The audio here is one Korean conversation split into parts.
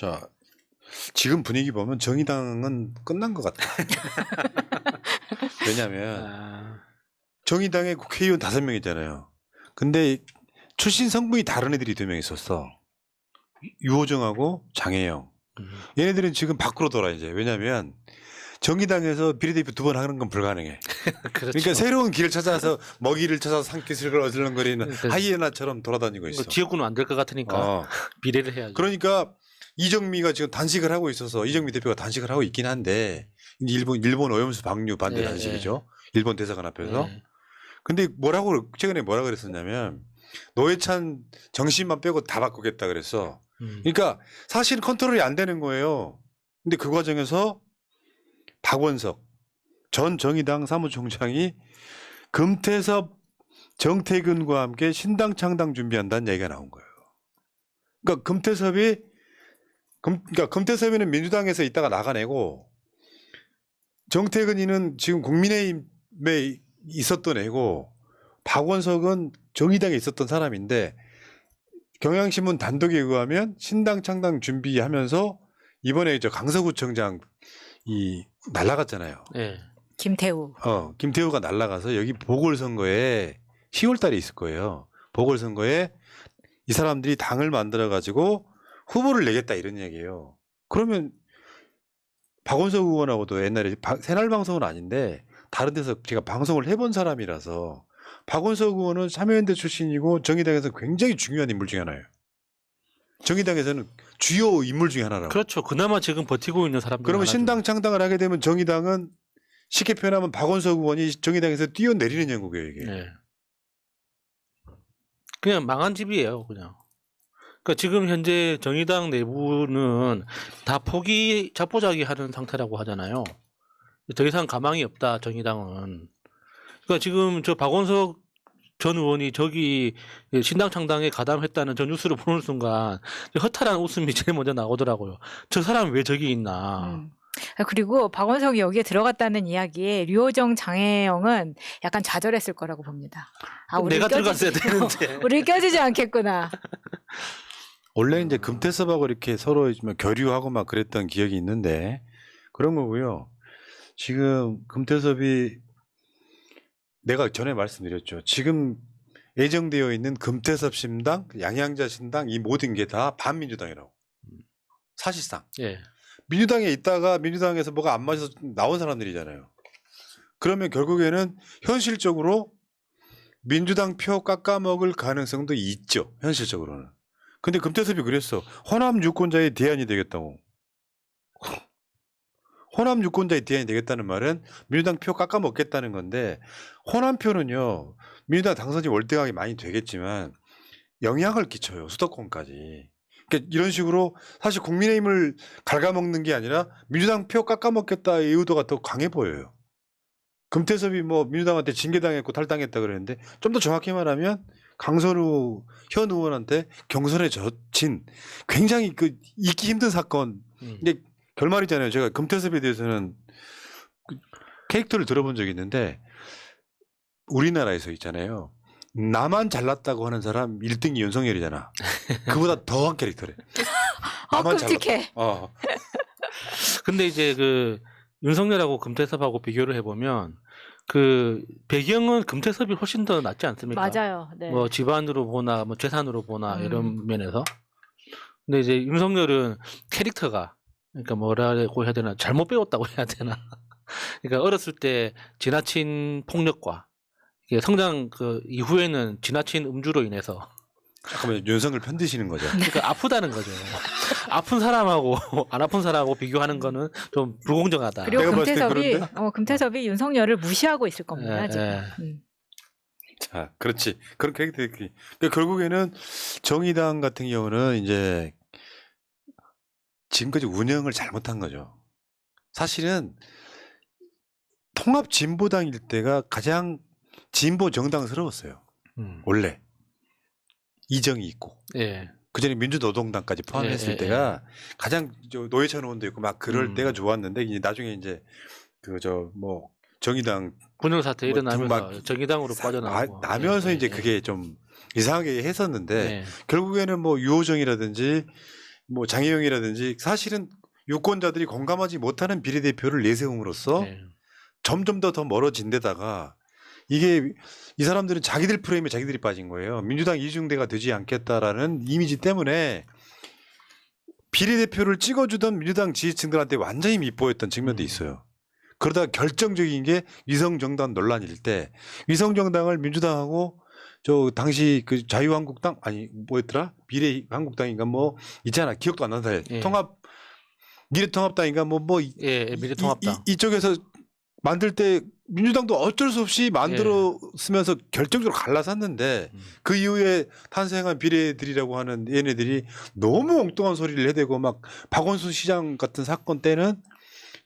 자, 지금 분위기 보면 정의당은 끝난 것 같아. 왜냐하면 정의당에 국회의원 5명이잖아요. 근데 출신 성분이 다른 애들이 2명 있었어. 유호정하고 장혜영. 얘네들은 지금 밖으로 돌아 이제. 왜냐하면 정의당에서 비례대표 2번 하는 건 불가능해. 그렇죠. 그러니까 새로운 길을 찾아서 먹이를 찾아서 산기슭을 어슬렁거리는 그러니까 하이에나처럼 돌아다니고 있어. 지역구는 안 될 것 같으니까 비례를 해야죠. 그러니까 이정미가 지금 단식을 하고 있어서 이정미 대표가 단식을 하고 있긴 한데 일본 오염수 방류 반대 단식이죠. 일본 대사관 앞에서. 근데 최근에 뭐라 그랬었냐면 노회찬 정신만 빼고 다 바꾸겠다 그랬어. 그러니까 사실 컨트롤이 안 되는 거예요. 근데 그 과정에서 박원석 전 정의당 사무총장이 금태섭 정태근과 함께 신당 창당 준비한다는 얘기가 나온 거예요. 그러니까 금태섭이는 민주당에서 있다가 나가내고 정태근이는 지금 국민의힘에 있었던 애고 박원석은 정의당에 있었던 사람인데 경향신문 단독에 의하면 신당 창당 준비하면서 이번에 강서구청장 날라갔잖아요. 네. 김태우. 김태우가 날라가서 여기 보궐선거에 10월 달에 있을 거예요. 보궐선거에 이 사람들이 당을 만들어 가지고 후보를 내겠다 이런 얘기예요. 그러면 박원석 의원하고도 옛날에 새날 방송은 아닌데 다른 데서 제가 방송을 해본 사람이라서 박원석 의원은 참여연대 출신이고 정의당에서 굉장히 중요한 인물 중에 하나예요. 정의당에서는 주요 인물 중에 하나라고. 그렇죠. 그나마 지금 버티고 있는 사람들. 그러면 신당 창당을 하게 되면 정의당은 쉽게 표현하면 박원석 의원이 정의당에서 뛰어내리는 형국이에요 이게. 네. 그냥 망한 집이에요, 그냥. 그러니까 지금 현재 정의당 내부는 다 포기 자포자기 하는 상태라고 하잖아요. 더 이상 가망이 없다, 정의당은. 그러니까 지금 저 박원석 전 의원이 저기 신당 창당에 가담했다는 저 뉴스를 보는 순간 허탈한 웃음이 제일 먼저 나오더라고요. 저 사람이 왜 저기 있나. 그리고 박원석이 여기에 들어갔다는 이야기에 류호정 장혜영은 약간 좌절했을 거라고 봅니다. 내가 들어갔어야 되는데. 우리 껴지지 않겠구나. 원래 이제 금태섭하고 이렇게 서로 교류하고 막 그랬던 기억이 있는데 그런 거고요. 지금 금태섭이 내가 전에 말씀드렸죠. 지금 예정되어 있는 금태섭 신당, 양양자 신당 이 모든 게 다 반민주당이라고. 사실상. 예. 민주당에 있다가 민주당에서 뭐가 안 맞아서 나온 사람들이잖아요. 그러면 결국에는 현실적으로 민주당 표 깎아먹을 가능성도 있죠. 현실적으로는. 근데 금태섭이 그랬어. 호남 유권자의 대안이 되겠다고. 호남 유권자의 대안이 되겠다는 말은 민주당 표 깎아먹겠다는 건데 호남 표는요. 민주당 당선이 월등하게 많이 되겠지만 영향을 끼쳐요. 수도권까지. 그러니까 이런 식으로 사실 국민의힘을 갉아먹는 게 아니라 민주당 표 깎아먹겠다의 의도가 더 강해 보여요. 금태섭이 뭐 민주당한테 징계당했고 탈당했다 그랬는데 좀 더 정확히 말하면 강선우 현 의원한테 경선에 진 굉장히 그 잊기 힘든 사건. 근데 결말이잖아요. 제가 금태섭에 대해서는 캐릭터를 들어본 적이 있는데 우리나라에서 있잖아요. 나만 잘났다고 하는 사람 1등이 윤석열이잖아. 그보다 더한 캐릭터래. 나만 끔찍해. 근데 이제 그 윤석열하고 금태섭하고 비교를 해보면 그 배경은 금태섭이 훨씬 더 낫지 않습니까? 맞아요. 네. 뭐 집안으로 보나 뭐 재산으로 보나 이런 면에서. 근데 이제 윤석열은 캐릭터가 그러니까 뭐라고 해야 되나 잘못 배웠다고 해야 되나. 그러니까 어렸을 때 지나친 폭력과 성장 그 이후에는 지나친 음주로 인해서 잠깐만 윤석열 편드시는 거죠. 그러니까 아프다는 거죠. 아픈 사람하고 안 아픈 사람하고 비교하는 거는 좀 불공정하다. 그리고 내가 봤을 때 금태섭이 윤석열을 무시하고 있을 겁니다. 지금. 자, 그렇지. 그런 캐릭터들이. 그러니까 결국에는 정의당 같은 경우는 이제 지금까지 운영을 잘못한 거죠. 사실은 통합 진보당일 때가 가장 진보 정당스러웠어요. 원래 이정이 있고 그전에 민주노동당까지 포함했을 때가 가장 노회찬 의원도 있고 막 그럴 때가 좋았는데 이제 나중에 이제 뭐 정의당 분열 사태 뭐 일어나면서 정의당으로 빠져나오고 나면서 이제 그게 좀 이상하게 했었는데 결국에는 뭐 유호정이라든지 뭐 장혜영이라든지 사실은 유권자들이 공감하지 못하는 비례대표를 내세움으로써 네. 점점 더 멀어진 데다가 이게 이 사람들은 자기들 프레임에 자기들이 빠진 거예요. 민주당 이중대가 되지 않겠다라는 이미지 때문에 비례대표를 찍어주던 민주당 지지층들한테 완전히 밉보였던 측면도 있어요. 그러다가 결정적인 게 위성정당 논란일 때 위성정당을 민주당하고 저 당시 그 자유한국당 아니 뭐였더라 미래한국당인가 뭐 있잖아 기억도 안 난다. 예. 통합 미래통합당인가 뭐 예, 미래통합당. 이쪽에서 만들 때 민주당도 어쩔 수 없이 만들어 쓰면서 결정적으로 갈라섰는데 그 이후에 탄생한 비례들이라고 하는 얘네들이 너무 엉뚱한 소리를 해대고 막 박원순 시장 같은 사건 때는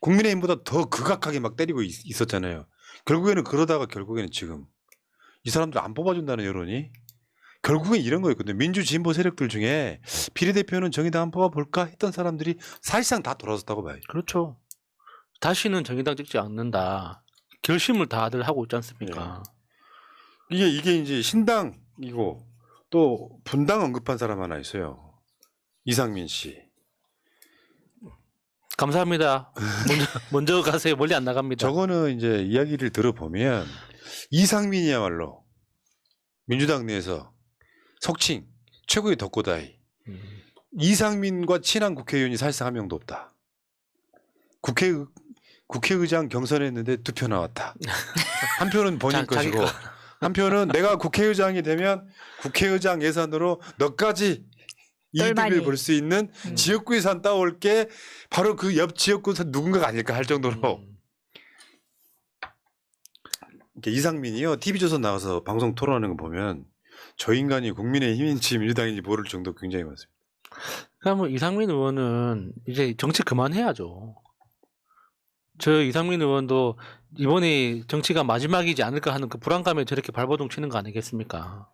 국민의힘보다 더 극악하게 막 때리고 있었잖아요. 결국에는 지금 이 사람들 안 뽑아준다는 여론이 결국엔 이런 거였거든요. 민주진보 세력들 중에 비례대표는 정의당 한 뽑아볼까 했던 사람들이 사실상 다 돌아섰다고 봐요. 그렇죠. 다시는 정의당 찍지 않는다. 결심을 다들 하고 있지 않습니까? 이게 이제 신당이고 또 분당 언급한 사람 하나 있어요. 이상민 씨. 감사합니다. 먼저 가세요. 멀리 안 나갑니다. 저거는 이제 이야기를 들어보면 이상민이야말로 민주당 내에서 속칭 최고의 덕고다이. 이상민과 친한 국회의원이 사실상 한 명도 없다. 국회의장 경선했는데 2표 나왔다. 한 표는 본인 것이고 한 표는 내가 국회의장이 되면 국회의장 예산으로 너까지 이득을 볼 수 있는 지역구 예산 따올 게 바로 그 옆 지역구 누군가가 아닐까 할 정도로 이상민이요 TV조선 나와서 방송 토론하는 거 보면 저 인간이 국민의힘인지 민주당인지 모를 정도 굉장히 많습니다. 그러니까 뭐 이상민 의원은 이제 정치 그만해야죠. 저 이상민 의원도 이번에 정치가 마지막이지 않을까 하는 그 불안감에 저렇게 발버둥 치는 거 아니겠습니까?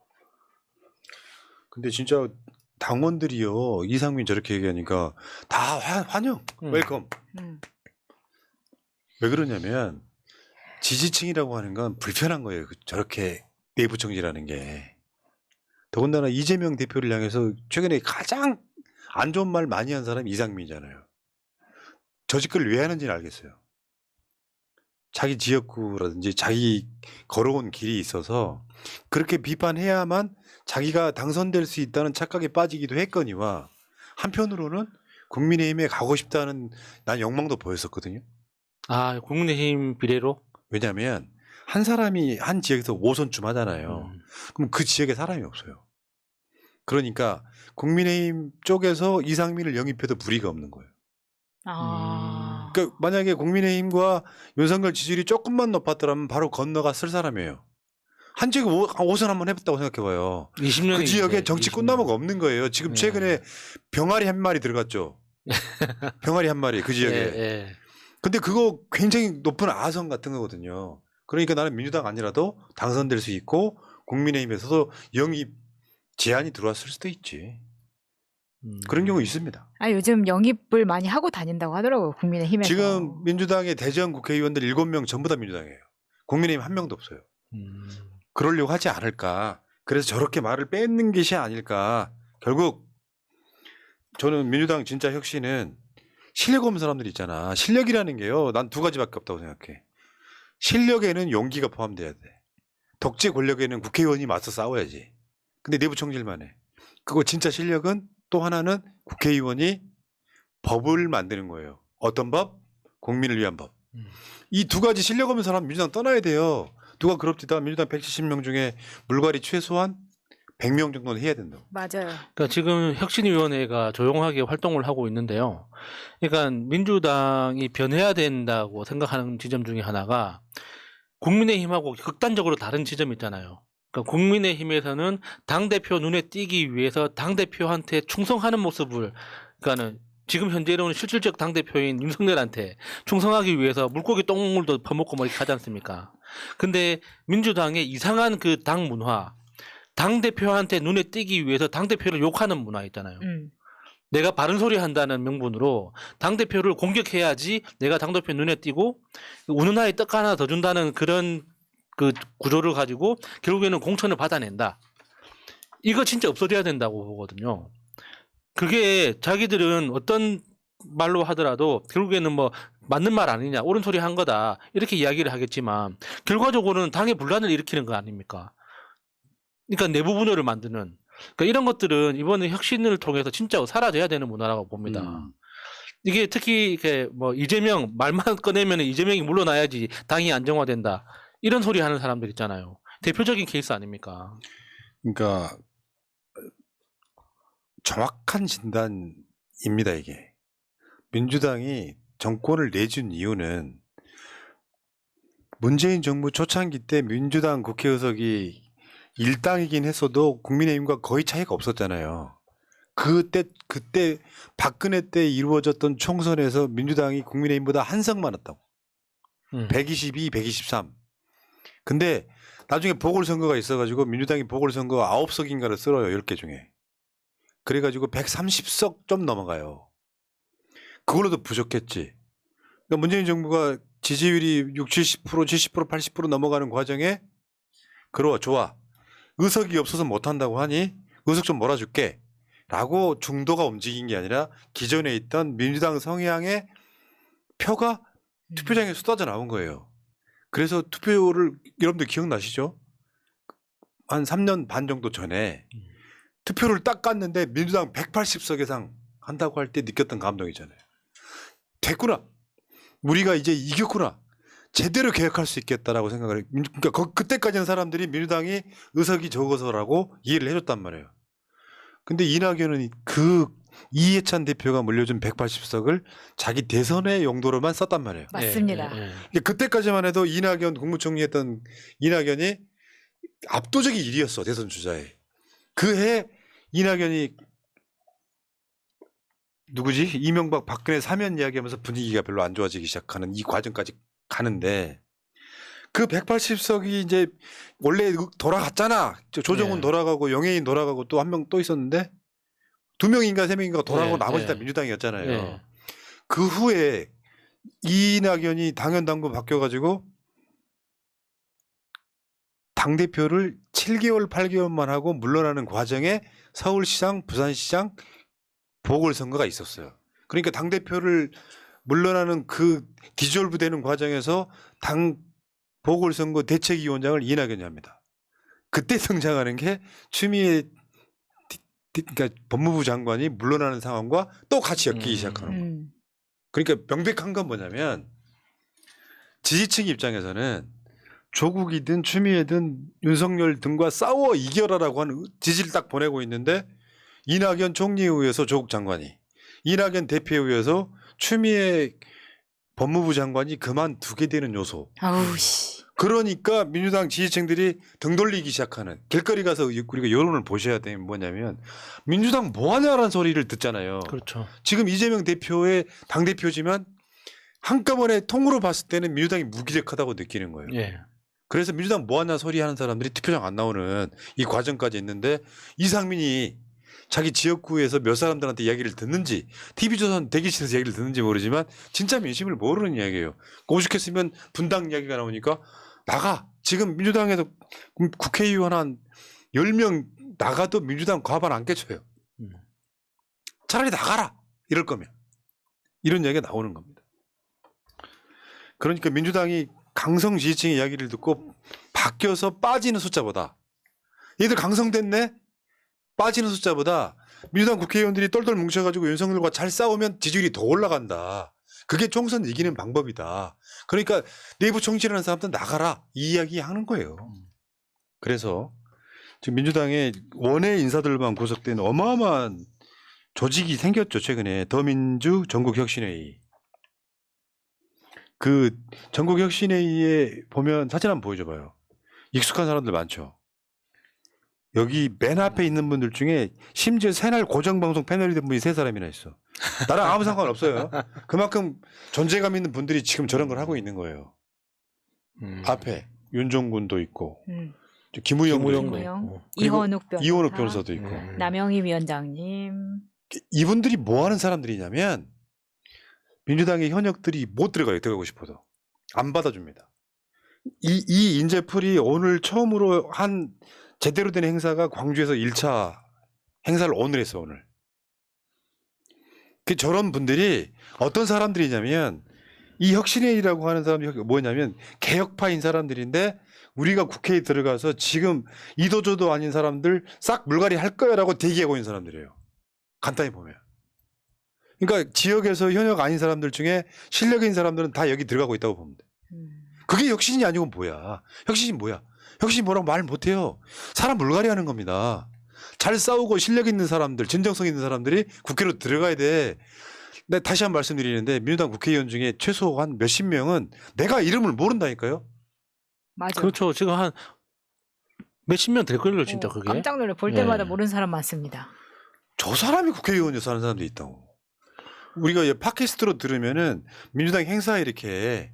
근데 진짜 당원들이요 이상민 저렇게 얘기하니까 다 환영 웰컴. 왜 그러냐면 지지층이라고 하는 건 불편한 거예요. 저렇게 내부 정지라는 게. 더군다나 이재명 대표를 향해서 최근에 가장 안 좋은 말 많이 한 사람이 이상민이잖아요. 저 짓거리를 왜 하는지는 알겠어요. 자기 지역구라든지 자기 걸어온 길이 있어서 그렇게 비판해야만 자기가 당선될 수 있다는 착각에 빠지기도 했거니와 한편으로는 국민의힘에 가고 싶다는 난 욕망도 보였었거든요. 아, 국민의힘 비례로? 왜냐하면 한 사람이 한 지역에서 5선쯤 하잖아요. 그럼 그 지역에 사람이 없어요. 그러니까 국민의힘 쪽에서 이상민을 영입해도 무리가 없는 거예요. 그러니까 만약에 국민의힘과 윤석열 지지율이 조금만 높았더라면 바로 건너가 쓸 사람이에요. 한 지역에 5선 한번 해봤다고 생각해봐요. 20년이 그 지역에 정치 꽃나무가 없는 거예요. 지금 최근에 병아리 한 마리 들어갔죠. 병아리 한 마리 그 지역에. 근데 그거 굉장히 높은 아성 같은 거거든요. 그러니까 나는 민주당 아니라도 당선될 수 있고 국민의힘에서도 영입 제안이 들어왔을 수도 있지. 그런 경우 있습니다. 요즘 영입을 많이 하고 다닌다고 하더라고요. 국민의힘에서. 지금 민주당의 대전 국회의원들 7명 전부 다 민주당이에요. 국민의힘 한 명도 없어요. 그러려고 하지 않을까. 그래서 저렇게 말을 뺏는 것이 아닐까. 결국 저는 민주당 진짜 혁신은 실력 없는 사람들 있잖아. 실력이라는 게요. 난 2가지밖에 없다고 생각해. 실력에는 용기가 포함돼야 돼. 독재 권력에는 국회의원이 맞서 싸워야지. 근데 내부 총질만 해. 그거 진짜 실력은 또 하나는 국회의원이 법을 만드는 거예요. 어떤 법? 국민을 위한 법. 이 2가지 실력 없는 사람 민주당 떠나야 돼요. 누가 그럽디다. 민주당 170명 중에 물갈이 최소한 100명 정도는 해야 된다고. 맞아요. 그러니까 지금 혁신위원회가 조용하게 활동을 하고 있는데요. 그러니까 민주당이 변해야 된다고 생각하는 지점 중에 하나가 국민의힘하고 극단적으로 다른 지점이 있잖아요. 그러니까 국민의힘에서는 당대표 눈에 띄기 위해서 당대표한테 충성하는 모습을, 그러니까는 지금 현재로는 실질적 당대표인 윤석열한테 충성하기 위해서 물고기 똥물도 퍼먹고 뭐 이렇게 하지 않습니까? 근데 민주당의 이상한 그 당 문화, 당대표한테 눈에 띄기 위해서 당대표를 욕하는 문화 있잖아요. 내가 바른 소리 한다는 명분으로 당대표를 공격해야지 내가 당대표 눈에 띄고 우는 아이 떡 하나 더 준다는 그런 그 구조를 가지고 결국에는 공천을 받아낸다. 이거 진짜 없어져야 된다고 보거든요. 그게 자기들은 어떤 말로 하더라도 결국에는 뭐 맞는 말 아니냐, 옳은 소리 한 거다 이렇게 이야기를 하겠지만 결과적으로는 당의 분란을 일으키는 거 아닙니까? 그러니까 내부 분열을 만드는. 그러니까 이런 것들은 이번에 혁신을 통해서 진짜 사라져야 되는 문화라고 봅니다. 이게 특히 이렇게 뭐 이재명 말만 꺼내면 이재명이 물러나야지 당이 안정화된다 이런 소리 하는 사람들 있잖아요. 대표적인 케이스 아닙니까? 그러니까 정확한 진단입니다, 이게. 민주당이 정권을 내준 이유는 문재인 정부 초창기 때 민주당 국회의석이 일당이긴 했어도 국민의힘과 거의 차이가 없었잖아요. 그때 박근혜 때 이루어졌던 총선에서 민주당이 국민의힘보다 한 석 많았다고. 122, 123. 근데 나중에 보궐선거가 있어가지고 민주당이 보궐선거 9석인가를 쓸어요. 10개 중에. 그래가지고 130석 좀 넘어가요. 그걸로도 부족했지. 그러니까 문재인 정부가 지지율이 60, 70%, 70%, 80% 넘어가는 과정에 좋아. 의석이 없어서 못한다고 하니 의석 좀 몰아줄게. 라고 중도가 움직인 게 아니라 기존에 있던 민주당 성향의 표가 투표장에 쏟아져 나온 거예요. 그래서 투표를 여러분들 기억나시죠? 한 3년 반 정도 전에 투표를 딱 깠는데 민주당 180석 이상 한다고 할 때 느꼈던 감동이잖아요. 됐구나. 우리가 이제 이겼구나. 제대로 개혁할 수 있겠다라고 생각을 해요. 그러니까 그때까지는 사람들이 민주당이 의석이 적어서라고 이해를 해줬단 말이에요. 근데 이낙연은 그 이해찬 대표가 물려준 180석을 자기 대선의 용도로만 썼단 말이에요. 맞습니다. 그러니까 그때까지만 해도 이낙연 국무총리 했던 이낙연이 압도적인 1위였어. 대선 주자에. 그 해 이낙연이 누구지? 이명박 박근혜 사면 이야기하면서 분위기가 별로 안 좋아지기 시작하는 이 과정까지 가는데 그 180석이 이제 원래 돌아갔잖아. 조정훈 네. 돌아가고 영예인 돌아가고 또 한 명 또 있었는데 2명인가 3명인가 돌아가고 네, 나머지 다 네. 민주당이었잖아요. 네. 그 후에 이낙연이 당연당부 바뀌어가지고 당대표를 7개월 8개월만 하고 물러나는 과정에 서울시장 부산시장 보궐선거가 있었어요. 그러니까 당대표를 물러나는 그 기졸부되는 과정에서 당 보궐선거 대책위원장을 이낙연이 합니다. 그때 등장하는 게 추미애 그러니까 법무부 장관이 물러나는 상황과 또 같이 엮이기 시작하는 거예요. 그러니까 명백한 건 뭐냐면 지지층 입장에서는 조국이든 추미애든 윤석열 등과 싸워 이겨라라고 하는 지지를 딱 보내고 있는데 이낙연 총리에 의해서 조국 장관이 이낙연 대표에 의해서 추미애 법무부 장관이 그만두게 되는 요소. 아우 씨. 그러니까 민주당 지지층들이 등 돌리기 시작하는 길거리 가서 우리가 여론을 보셔야 되는 뭐냐면 민주당 뭐하냐라는 소리를 듣잖아요. 그렇죠. 지금 이재명 대표의 당대표지만 한꺼번에 통으로 봤을 때는 민주당이 무기력하다고 느끼는 거예요. 예. 그래서 민주당 뭐하냐 소리 하는 사람들이 투표장 안 나오는 이 과정까지 있는데 이상민이 자기 지역구에서 몇 사람들한테 이야기를 듣는지 TV조선 대기실에서 이야기를 듣는지 모르지만 진짜 민심을 모르는 이야기예요. 오죽했으면 분당 이야기가 나오니까 나가. 지금 민주당에서 국회의원 한 10명 나가도 민주당 과반 안 깨쳐요. 차라리 나가라. 이럴 거면. 이런 이야기가 나오는 겁니다. 그러니까 민주당이 강성 지지층의 이야기를 듣고 바뀌어서 빠지는 숫자보다 얘들 강성됐네? 빠지는 숫자보다 민주당 국회의원들이 똘똘 뭉쳐가지고 윤석열과 잘 싸우면 지지율이 더 올라간다. 그게 총선 이기는 방법이다. 그러니까 내부 총질하는 사람들 나가라. 이 이야기 하는 거예요. 그래서 지금 민주당의 원외 인사들만 구성된 어마어마한 조직이 생겼죠. 최근에 더민주 전국혁신회의. 그 전국혁신회의에 보면 사진 한번 보여줘봐요. 익숙한 사람들 많죠. 여기 맨 앞에 있는 분들 중에 심지어 새날 고정방송 패널이 된 분이 3사람이나 있어. 나랑 아무 상관없어요. 그만큼 존재감 있는 분들이 지금 저런 걸 하고 있는 거예요. 앞에 윤종군도 있고 김우영도 있고 김우영, 그리고 이원욱 변호사도 있고 남영희 위원장님. 이분들이 뭐 하는 사람들이냐면 민주당의 현역들이 못 들어가요. 들어가고 싶어도. 안 받아줍니다. 이 인재풀이 오늘 처음으로 한 제대로 된 행사가 광주에서 1차 행사를 오늘 했어. 오늘. 저런 분들이 어떤 사람들이냐면 이 혁신회의라고 하는 사람이 뭐냐면 개혁파인 사람들인데 우리가 국회에 들어가서 지금 이도저도 아닌 사람들 싹 물갈이 할 거야라고 대기하고 있는 사람들이에요. 간단히 보면. 그러니까 지역에서 현역 아닌 사람들 중에 실력 있는 사람들은 다 여기 들어가고 있다고 봅니다. 그게 혁신이 아니고 뭐야. 혁신이 뭐야. 혁신이 뭐라고 말 못해요. 사람 물갈이 하는 겁니다. 잘 싸우고 실력 있는 사람들, 진정성 있는 사람들이 국회로 들어가야 돼. 근데 다시 한 번 말씀드리는데 민주당 국회의원 중에 최소 한 몇십 명은 내가 이름을 모른다니까요. 맞아. 그렇죠. 지금 한 몇십 명 될 걸요, 진짜 어, 그게. 깜짝 놀래. 볼 때마다 예. 모르는 사람 많습니다. 저 사람이 국회의원이어서 하는 사람도 있다고. 우리가 이 팟캐스트로 들으면은 민주당 행사 이렇게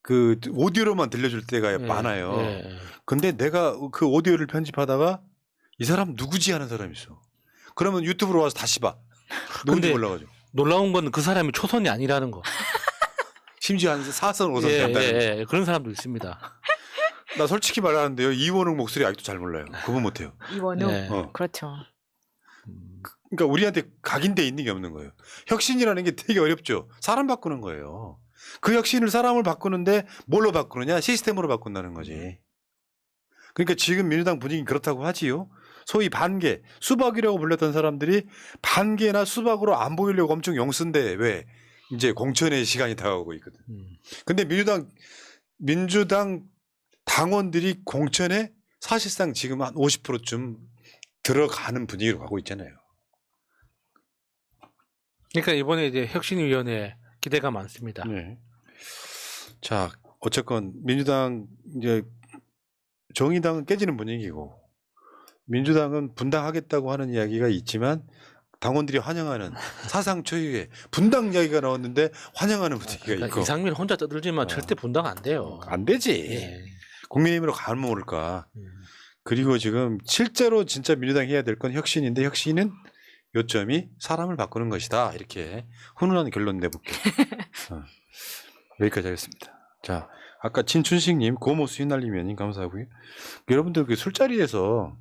그 오디오로만 들려줄 때가 예, 많아요. 예. 근데 내가 그 오디오를 편집하다가 이 사람 누구지 하는 사람이 있어. 그러면 유튜브로 와서 다시 봐. 누군지 근데 몰라가지고. 놀라운 건 그 사람이 초선이 아니라는 거. 심지어 한 4선, 5선 된다는 거. 예. 그런 사람도 있습니다. 나 솔직히 말하는데요. 이원웅 목소리 아직도 잘 몰라요. 구분 못해요. 이원우. 예. 그렇죠. 그러니까 우리한테 각인돼 있는 게 없는 거예요. 혁신이라는 게 되게 어렵죠. 사람 바꾸는 거예요. 그 혁신을 사람을 바꾸는데 뭘로 바꾸느냐? 시스템으로 바꾼다는 거지. 그러니까 지금 민주당 분위기 그렇다고 하지요. 소위 반개, 수박이라고 불렸던 사람들이 반개나 수박으로 안 보이려고 엄청 용쓴데 왜? 이제 공천의 시간이 다가오고 있거든. 근데 민주당 당원들이 공천에 사실상 지금 한 50%쯤 들어가는 분위기로 가고 있잖아요. 그러니까 이번에 이제 혁신위원회 기대가 많습니다. 네. 자, 어쨌건 민주당 이제 정의당은 깨지는 분위기고 민주당은 분당하겠다고 하는 이야기가 있지만 당원들이 환영하는 사상 초유의 분당 이야기가 나왔는데 환영하는 분위기가 그러니까 있고 이상민 혼자 떠들지만 절대 분당 안 돼요. 안 되지. 예. 국민의힘으로 가면 모를까. 음. 그리고 지금 실제로 진짜 민주당이 해야 될 건 혁신인데 혁신은 요점이 사람을 바꾸는 것이다. 이렇게 훈훈한 결론 내볼게요. 여기까지 하겠습니다. 자, 아까 진춘식님 고모수 휘날리면님 감사하고요. 여러분들 그 술자리에서